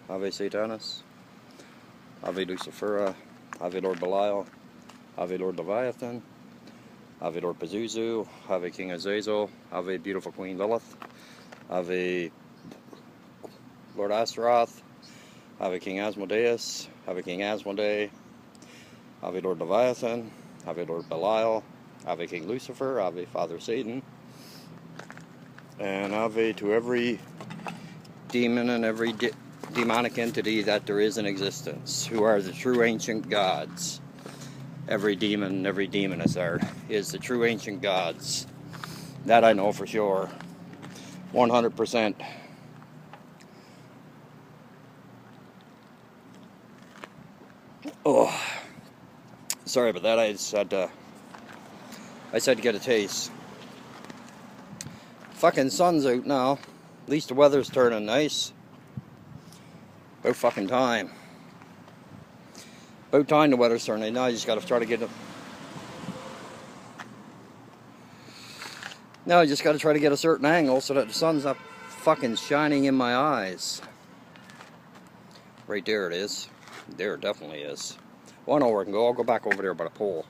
Ave Satanas, Ave Lucifera, Ave Lord Belial, Ave Lord Leviathan, Ave Lord Pazuzu, Ave King Azazel, Ave Beautiful Queen Lilith, Ave Lord Astaroth, Ave King Asmodeus, Ave King Asmodee, Ave Lord Leviathan, Ave Lord Belial, Ave King Lucifer, Ave Father Satan, and Ave to every demon and every demonic entity that there is in existence, who are the true ancient gods. Every demon, every demoness is the true ancient gods. That I know for sure. 100%. Oh, sorry about that. I just had to get a taste. Fucking sun's out now. At least the weather's turning nice. About fucking time. About time the weather's turning. Now you just gotta try to get it. Now I just gotta try to get a certain angle so that the sun's not fucking shining in my eyes. Right there it is. There it definitely is. Well, I know where I can go. I'll go back over there by the pole.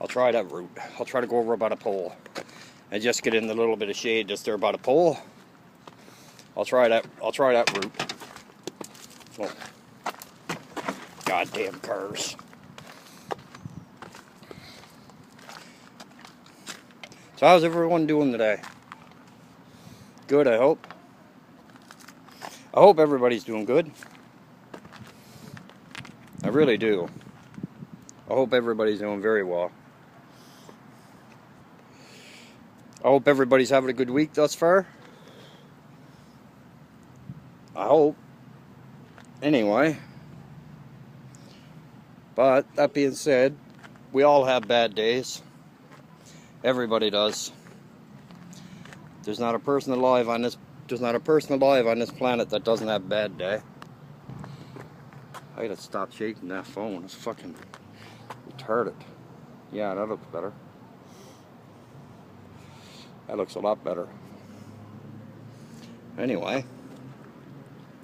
I'll try that route. I'll try to go over by the pole and just get in the little bit of shade just there by the pole. I'll try that route. Oh. Goddamn cars. So how's everyone doing today? Good, I hope. I hope everybody's doing good. I really do. I hope everybody's doing very well. I hope everybody's having a good week thus far. I hope. Anyway. But that being said, we all have bad days. Everybody does. There's not a person alive on this planet that doesn't have a bad day. I gotta stop shaking that phone. It's fucking retarded. Yeah, that looks better. That looks a lot better. Anyway,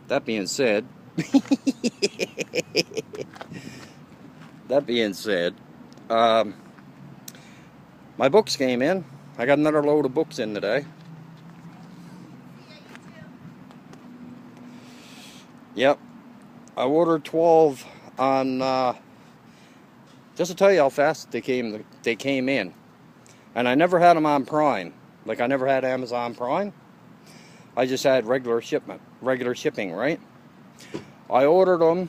that being said, my books came in. I got another load of books in today. Yep. I ordered 12 on, just to tell you how fast they came in. And I never had them on Prime. Like, I never had Amazon Prime. I just had regular shipping, right? I ordered them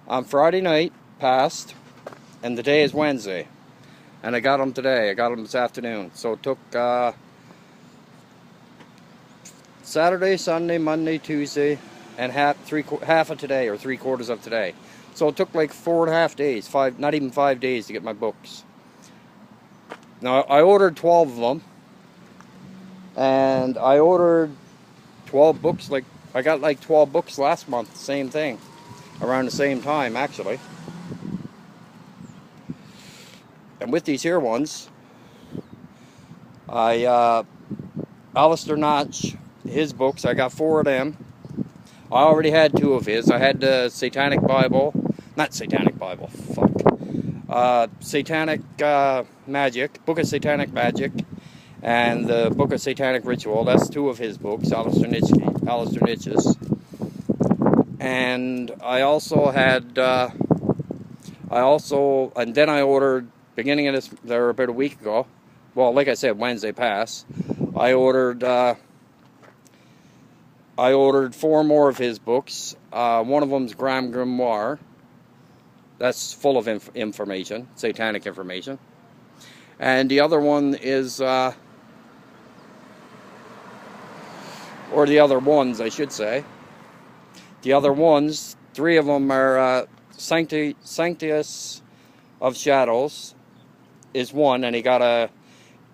on Friday night, past, and the day is Wednesday. And I got them today. I got them this afternoon. So it took Saturday, Sunday, Monday, Tuesday, and half of today, or 3/4 of today. So it took like 4.5 days, not even 5 days to get my books. Now I ordered 12 of them, and I ordered 12 books. Like, I got like 12 books last month, same thing, around the same time actually. And with these here ones, Alistair Notch, his books, I got 4 of them. I already had 2 of his. I had the Satanic Bible, not Satanic Bible, fuck. Satanic Magic, Book of Satanic Magic, and the Book of Satanic Ritual. That's 2 of his books, Alistair Nitch's. And I also had, and then I ordered, beginning of this, there about a week ago, well, like I said, Wednesday past, I ordered 4 more of his books. One of them's Grand Grimoire. That's full of information, satanic information. And the other one is, or the other ones, I should say. The other ones, 3 of them are Sanctus of Shadows is one, and he got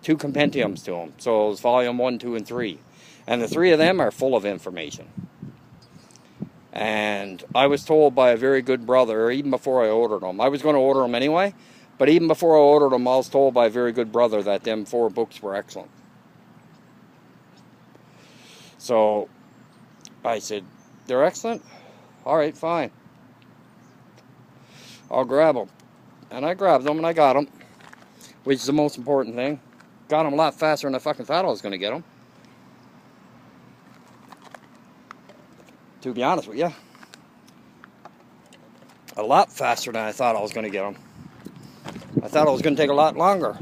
2 compendiums to him. So it's volume 1, 2, and 3. And the 3 of them are full of information. And I was told by a very good brother, even before I ordered them. I was going to order them anyway, but even before I ordered them, I was told by a very good brother that them 4 books were excellent. So I said, They're excellent? Alright, fine. I'll grab them. And I grabbed them and I got them, which is the most important thing. Got them a lot faster than I fucking thought I was going to get them. To be honest with you. A lot faster than I thought I was going to get them. I thought it was going to take a lot longer.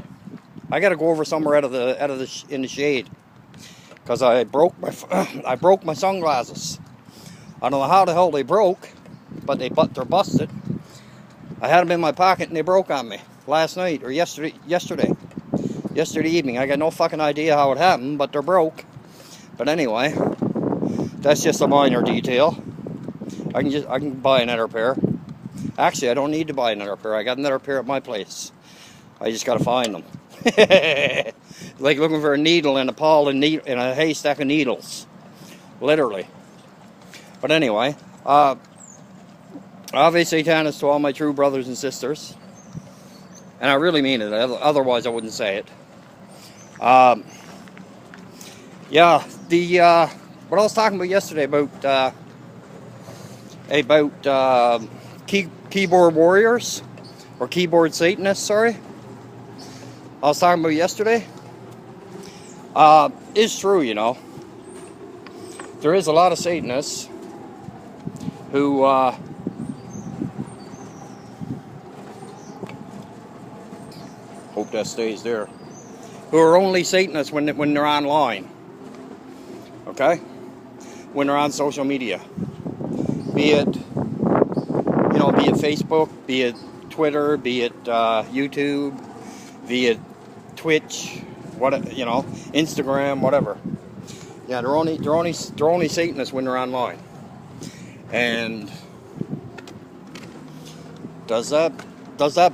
I got to go over somewhere in the shade, because I broke my sunglasses. I don't know how the hell they broke, but they're busted. I had them in my pocket and they broke on me last night or yesterday evening. I got no fucking idea how it happened, but they're broke. But anyway, that's just a minor detail. I can buy another pair. Actually, I don't need to buy another pair. I got another pair at my place. I just got to find them. Like looking for a needle in a haystack of needles. Literally. But anyway, obviously, Satanis to all my true brothers and sisters. And I really mean it. Otherwise, I wouldn't say it. Yeah, what I was talking about yesterday about keyboard warriors, or keyboard Satanists, sorry. I was talking about yesterday. Is true, you know. There is a lot of Satanists who hope that stays there. Who are only Satanists when they're online. Okay? When they're on social media. Be it Facebook, be it Twitter, be it YouTube, be it Twitch, Instagram, whatever. Yeah, they're only Satanists when they're online. And does that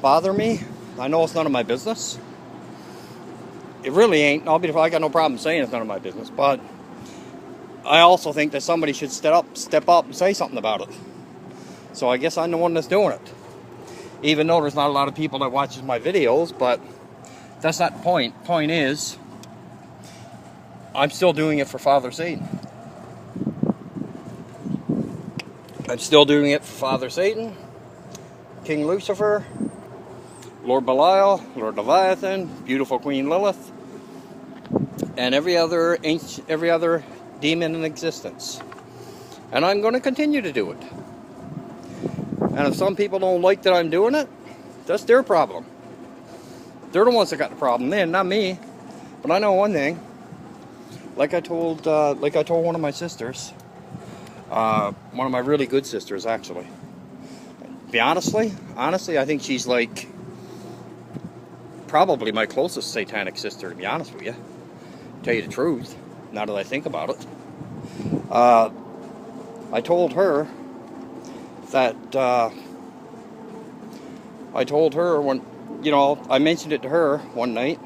bother me? I know it's none of my business. It really ain't. I got no problem saying it's none of my business, but I also think that somebody should step up and say something about it. So I guess I'm the one that's doing it. Even though there's not a lot of people that watches my videos, but that's not the point. Point is, I'm still doing it for Father Satan. I'm still doing it for Father Satan, King Lucifer, Lord Belial, Lord Leviathan, beautiful Queen Lilith, and every other demon in existence. And I'm going to continue to do it. And if some people don't like that I'm doing it, that's their problem. They're the ones that got the problem then, not me. But I know one thing. Like I told one of my sisters, one of my really good sisters, actually. Honestly, I think she's like probably my closest satanic sister, to be honest with you. Tell you the truth, now that I think about it. I told her that when, I mentioned it to her one night.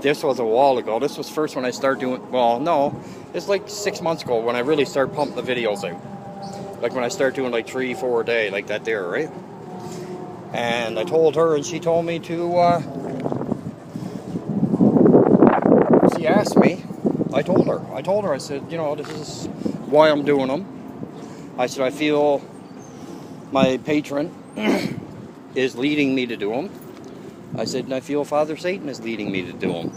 This was a while ago. This was first when I started doing, well, no, it's like 6 months ago when I really started pumping the videos out. Like when I started doing like 3-4 a day, like that there, right? And I told her, and she told me to, she asked me, I told her, I said, this is why I'm doing them. I said, I feel my patron is leading me to do them. I said, and I feel Father Satan is leading me to do them.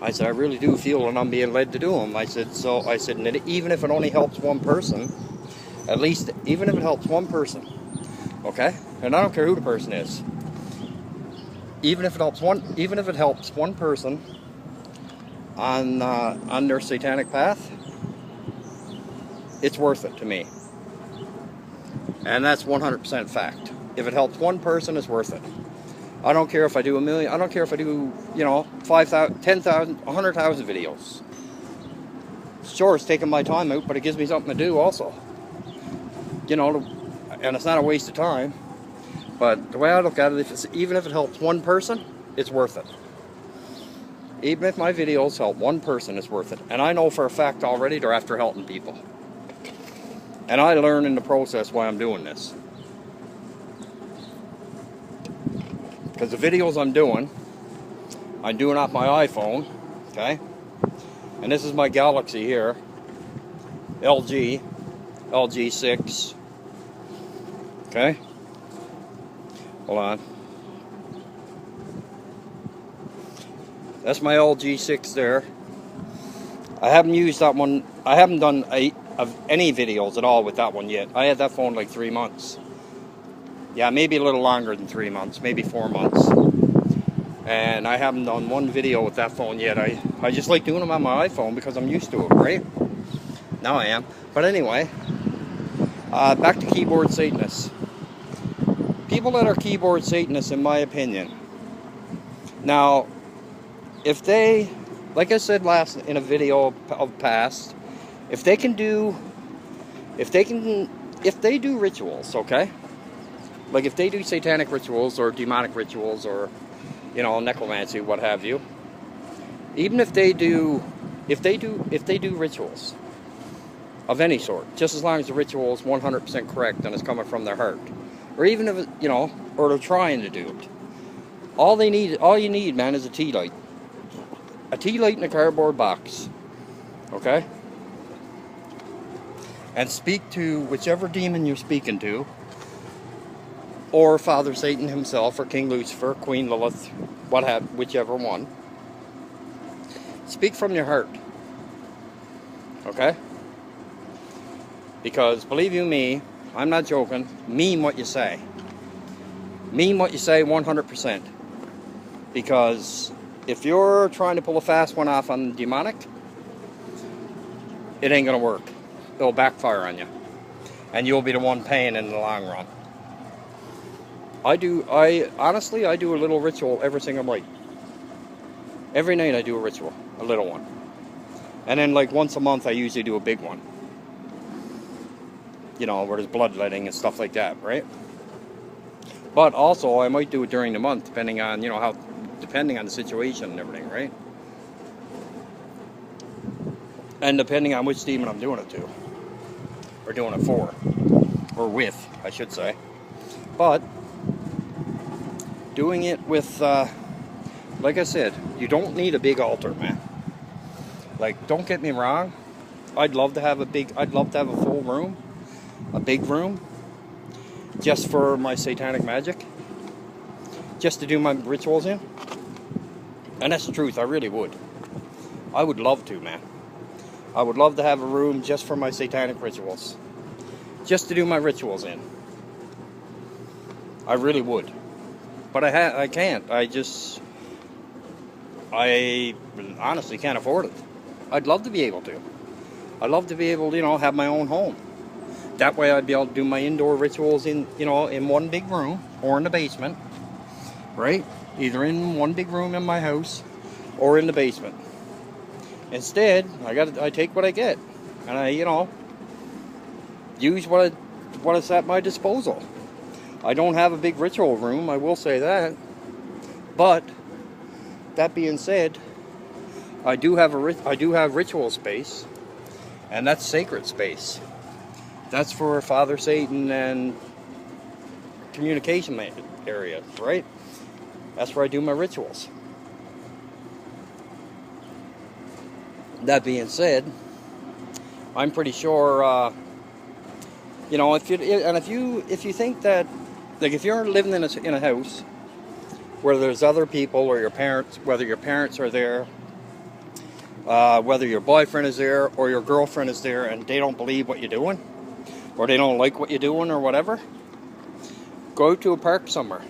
I said, I really do feel that I'm being led to do them. I said, and even if it only helps one person, at least, even if it helps one person, okay? And I don't care who the person is. Even if it helps one person on their satanic path, it's worth it to me. And that's 100% fact. If it helps one person, it's worth it. I don't care if I do 1 million. I don't care if I do, 5,000, 10,000, 100,000 videos. Sure, it's taking my time out, but it gives me something to do also. And it's not a waste of time. But the way I look at it, even if it helps one person, it's worth it. Even if my videos help one person, it's worth it. And I know for a fact already they're after helping people. And I learn in the process why I'm doing this. Because the videos I'm doing off my iPhone, okay? And this is my Galaxy here. LG6. Okay, hold on. That's my LG6 there. I haven't used that one. I haven't done any videos at all with that one yet. I had that phone like 3 months. Yeah, maybe a little longer than 3 months, maybe 4 months. And I haven't done one video with that phone yet. I just like doing them on my iPhone because I'm used to it, right? Now I am. But anyway, back to keyboard Satanists. People that are keyboard Satanists, in my opinion. Now, if they, like I said last in a video of past, if they do rituals, okay? Like if they do satanic rituals or demonic rituals or, you know, necromancy, what have you. Even if they do rituals of any sort, just as long as the ritual is 100% correct and it's coming from their heart, or even if, you know, or they're trying to do it. All you need, man, is a tea light. A tea light in a cardboard box. Okay? And speak to whichever demon you're speaking to, or Father Satan himself, or King Lucifer, Queen Lilith, whichever one. Speak from your heart. Okay? Because, believe you me, I'm not joking, mean what you say. Mean what you say 100%. Because if you're trying to pull a fast one off on the demonic, it ain't going to work. It'll backfire on you. And you'll be the one paying in the long run. Honestly, I do a little ritual every single night. Every night I do a ritual, a little one. And then like once a month I usually do a big one. You know, where there's bloodletting and stuff like that, right? But also I might do it during the month, depending on, you know, depending on the situation and everything, right? And depending on which demon I'm doing it to. Or doing it for. Or with, I should say. But doing it with, like I said, you don't need a big altar, man. Like, don't get me wrong. I'd love to have a full room. A big room. Just for my satanic magic. Just to do my rituals in. And that's the truth, I really would. I would love to, man. I would love to have a room just for my satanic rituals. Just to do my rituals in. I really would. But I can't. I honestly can't afford it. I'd love to be able to. I'd love to be able to, you know, have my own home. That way I'd be able to do my indoor rituals in, you know, in one big room or in the basement. Right? Either in one big room in my house or in the basement. Instead, I take what I get. And I, you know, use what is at my disposal. I don't have a big ritual room, I will say that. But that being said, I do have ritual space, and that's sacred space. That's for Father Satan and communication areas, right? That's where I do my rituals. That being said, I'm pretty sure, you know, if you think that, like, if you're living in a house where there's other people or your parents, whether your parents are there, whether your boyfriend is there or your girlfriend is there, and they don't believe what you're doing, or they don't like what you're doing or whatever, go to a park somewhere.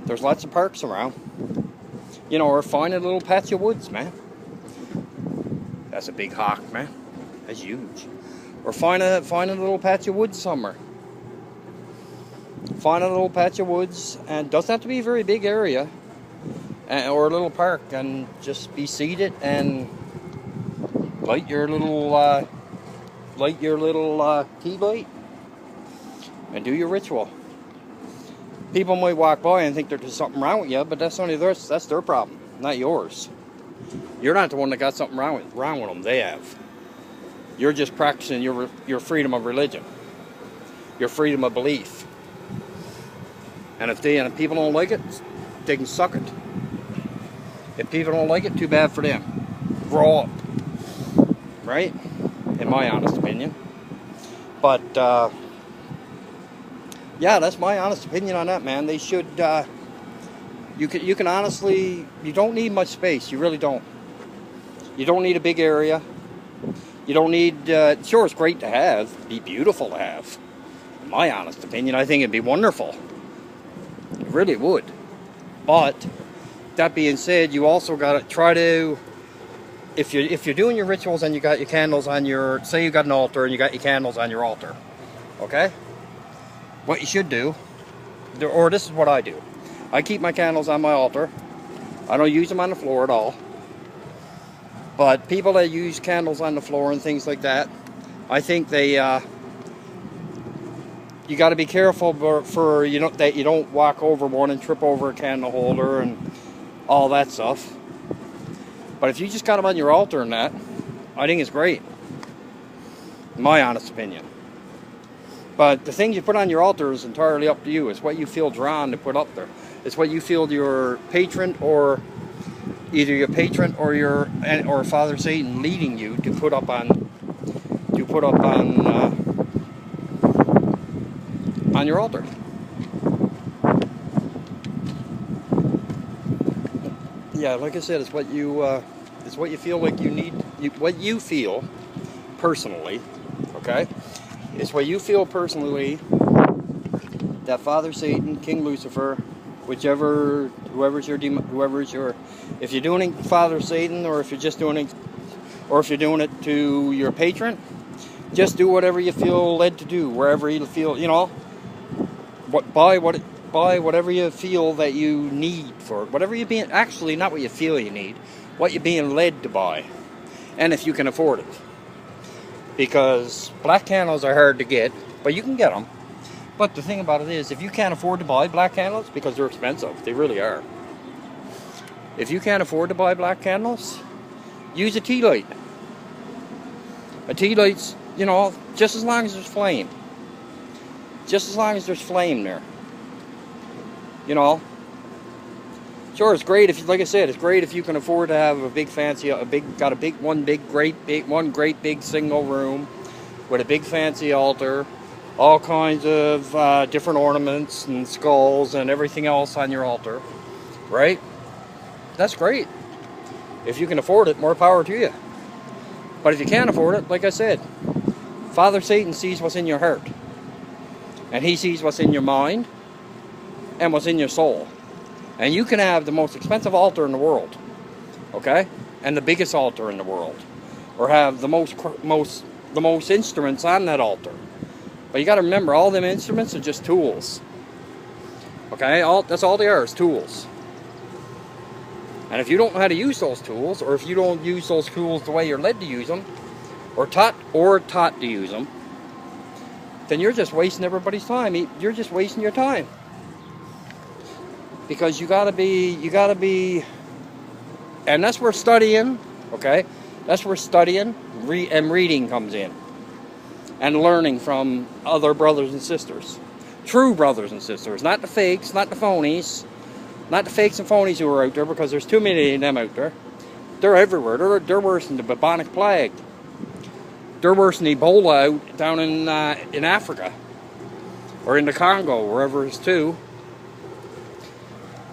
There's lots of parks around. You know, or find a little patch of woods, man. That's a big hawk, man. That's huge. Or find a little patch of woods somewhere. Find a little patch of woods, and it doesn't have to be a very big area, or a little park, and just be seated and light your little tea light and do your ritual. People might walk by and think there's something wrong with you, but that's their problem, not yours. You're not the one that got something wrong with them. They have. You're just practicing your freedom of religion, your freedom of belief. And if people don't like it, they can suck it. If people don't like it, too bad for them. Grow up, right? in my honest opinion. But yeah, that's my honest opinion on that, man. They should. You can honestly, you don't need much space. You really don't. You don't need a big area. You don't need. Sure, it's great to have. It'd be beautiful to have. In my honest opinion, I think it'd be wonderful. It really would. But that being said, you also got to try to. If you're doing your rituals and you got your candles on your, say you got an altar and you got your candles on your altar, okay? What you should do, or this is what I do. I keep my candles on my altar. I don't use them on the floor at all. But people that use candles on the floor and things like that, I think they, you got to be careful for that you don't walk over one and trip over a candle holder and all that stuff. But if you just got them on your altar and that, I think it's great. My honest opinion. But the things you put on your altar is entirely up to you. It's what you feel drawn to put up there. It's what you feel your patron, or either your patron or Father Satan leading you to put up on your altar. Yeah, like I said, it's what you feel like you need. What you feel personally, okay? It's what you feel personally that Father Satan, King Lucifer, whoever's your demon, if you're doing it Father Satan, or if you're doing it to your patron, just do whatever you feel led to do, wherever you feel, buy whatever you feel that you need for it. Whatever you're being, actually not what you feel you need, what you're being led to buy, and if you can afford it. Because black candles are hard to get, but you can get them. But the thing about it is, if you can't afford to buy black candles, because they're expensive, they really are. If you can't afford to buy black candles, use a tea light. A tea light's, just as long as there's flame. Just as long as there's flame there. Sure, it's great if, like I said, it's great if you can afford to have a big fancy, one great big single room with a big fancy altar, all kinds of different ornaments and skulls and everything else on your altar, right? That's great. If you can afford it, more power to you. But if you can't afford it, like I said, Father Satan sees what's in your heart, and he sees what's in your mind and what's in your soul. And you can have the most expensive altar in the world, okay, and the biggest altar in the world, or have the most instruments on that altar. But you got to remember, all them instruments are just tools. Okay, that's all they are, is tools. And if you don't know how to use those tools, or if you don't use those tools the way you're led to use them, or taught to use them, then you're just wasting everybody's time. You're just wasting your time. Because you gotta be, and that's where studying, okay? That's where studying and reading comes in. And learning from other brothers and sisters. True brothers and sisters, not the fakes, not the phonies. Not the fakes and phonies who are out there, because there's too many of them out there. They're everywhere. They're worse than the bubonic plague. They're worse than Ebola out down in Africa. Or in the Congo, wherever it's to.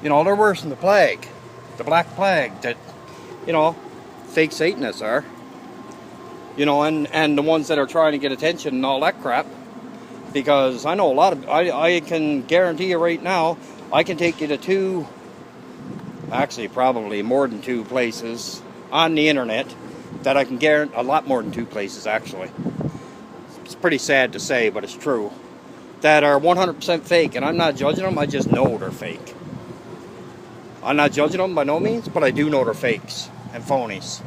They're worse than the plague. The black plague that, fake Satanists are. And the ones that are trying to get attention and all that crap. Because I know a lot of, I can guarantee you right now, I can take you to two, actually probably more than two places on the internet that I can guarantee, a lot more than two places actually. It's pretty sad to say, but it's true. That are 100% fake, and I'm not judging them, I just know they're fake. I'm not judging them by no means, but I do know they're fakes and phonies.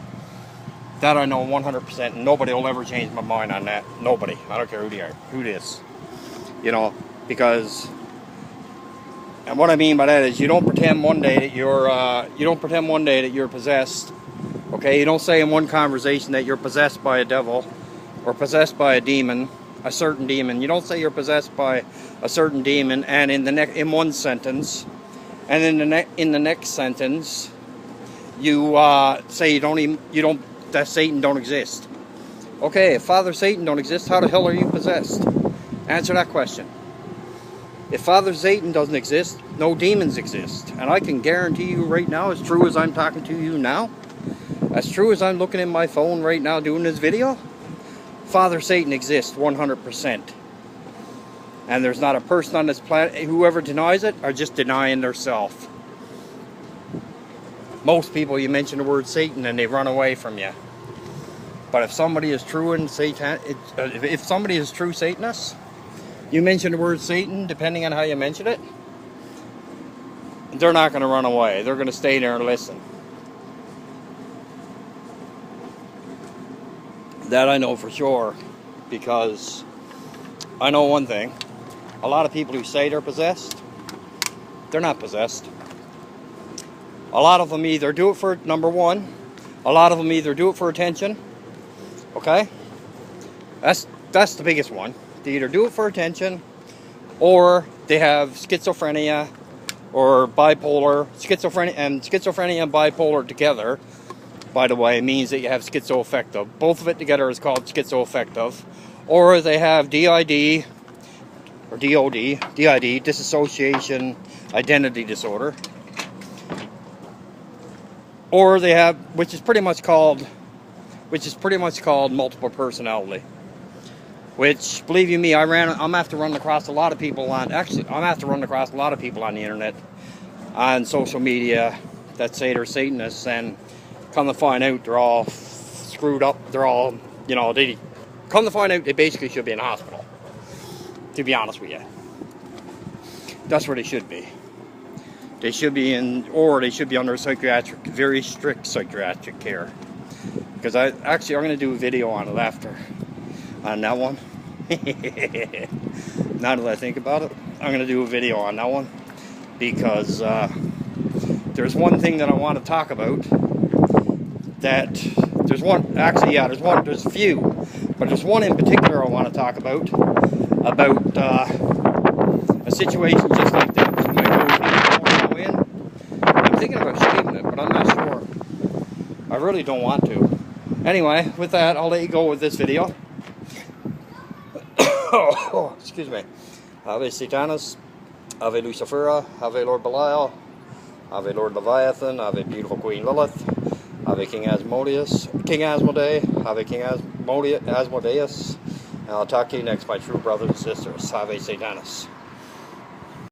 That I know 100%, and nobody will ever change my mind on that. Nobody. I don't care who they are, who it is. Because, and what I mean by that is, you don't pretend one day that you're possessed. Okay, you don't say in one conversation that you're possessed by a devil or possessed by a demon, a certain demon. You don't say you're possessed by a certain demon, and in one sentence, and in the next sentence, you say that Satan don't exist. Okay, if Father Satan don't exist, how the hell are you possessed? Answer that question. If Father Satan doesn't exist, no demons exist. And I can guarantee you right now, as true as I'm talking to you now, as true as I'm looking in my phone right now doing this video, Father Satan exists 100%. And there's not a person on this planet, whoever denies it, are just denying themselves. Most people, you mention the word Satan and they run away from you. But if somebody is true in Satan, if somebody is true Satanist, you mention the word Satan, depending on how you mention it, they're not going to run away. They're going to stay there and listen. That I know for sure, because I know one thing. A lot of people who say they're possessed, they're not possessed. A lot of them either do it for, number one, a lot of them either do it for attention, okay? That's the biggest one. They either do it for attention, or they have schizophrenia, or bipolar. Schizophrenia and bipolar together, by the way, means that you have schizoaffective. Both of it together is called schizoaffective. Or they have DID, or DID, dissociation identity disorder. Or they have, which is pretty much called multiple personality. Which, believe you me, I'm after running across a lot of people on, the internet, on social media, that say they're Satanists, and come to find out they're all screwed up. They're all, come to find out they basically should be in a hospital. To be honest with you. That's where they should be. They should be they should be under very strict psychiatric care. Because I'm going to do a video on it after. On that one. Now that I think about it, I'm going to do a video on that one. Because there's one thing that I want to talk about. There's a few. But there's one in particular I want to talk about. About a situation just like that. I'm thinking about shaving it, but I'm not sure. I really don't want to. Anyway, with that, I'll let you go with this video. Oh, excuse me. Ave Satanus, Ave Lucifera, Ave Lord Belial, Ave Lord Leviathan, Ave beautiful Queen Lilith, Ave King Asmodeus, Ave King Asmodeus. And I'll talk to you next, my true brothers and sisters. Ave Satanus.